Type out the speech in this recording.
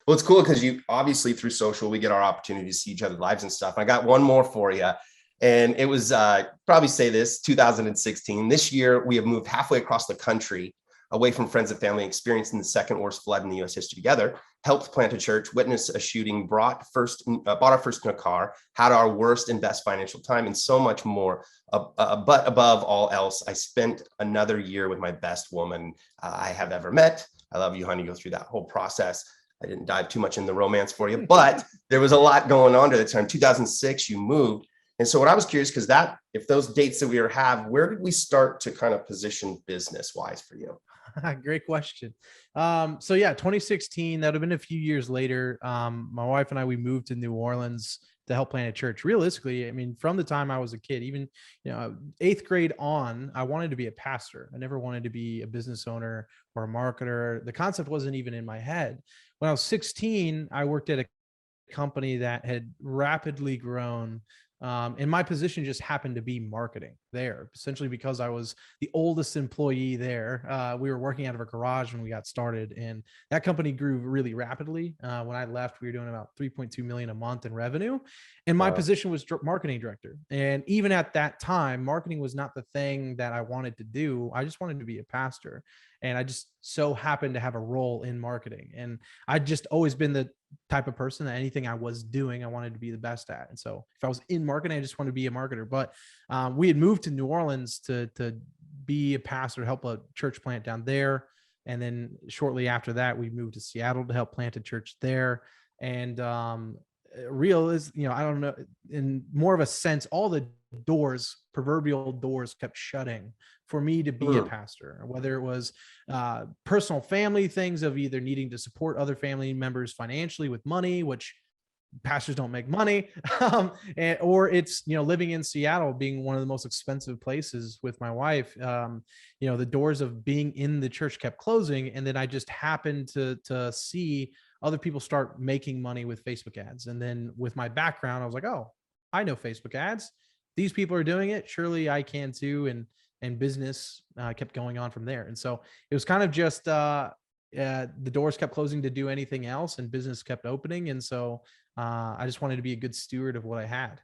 Well, it's cool because you obviously through social, we get our opportunity to see each other's lives and stuff. I got one more for you. And it was probably say this 2016. This year, we have moved halfway across the country away from friends and family, experiencing the second worst flood in the U.S. history together, helped plant a church, witnessed a shooting, bought our first in a car, had our worst and best financial time, and so much more. But above all else, I spent another year with my best woman I have ever met. I love you, honey. Go through that whole process. I didn't dive too much in the romance for you, but there was a lot going on at the time. 2006, you moved. And so what I was curious, because if those dates that we have, where did we start to kind of position business wise for you? Great question. So yeah, 2016, that would have been a few years later. My wife and I, we moved to New Orleans to help plant a church. Realistically, I mean, from the time I was a kid, even, eighth grade on, I wanted to be a pastor. I never wanted to be a business owner or a marketer. The concept wasn't even in my head. When I was 16, I worked at a company that had rapidly grown. And my position just happened to be marketing there, essentially because I was the oldest employee there. We were working out of a garage when we got started, and that company grew really rapidly. When I left, we were doing about 3.2 million a month in revenue, and my position was marketing director. And even at that time, marketing was not the thing that I wanted to do. I just wanted to be a pastor, and I just so happened to have a role in marketing. And I'd just always been the type of person that anything I was doing, I wanted to be the best at. And so if I was in marketing, I just wanted to be a marketer. But we had moved to New Orleans to be a pastor, help a church plant down there. And then shortly after that, we moved to Seattle to help plant a church there. And real is, I don't know, in more of a sense, all the proverbial doors kept shutting for me to be a pastor, whether it was personal family things of either needing to support other family members financially with money, which pastors don't make money, or it's, living in Seattle being one of the most expensive places with my wife. The doors of being in the church kept closing. And then I just happened to see other people start making money with Facebook ads. And then with my background, I was like, oh, I know Facebook ads. These people are doing it. Surely I can too. And business kept going on from there. And so it was kind of just the doors kept closing to do anything else, and business kept opening. And so I just wanted to be a good steward of what I had.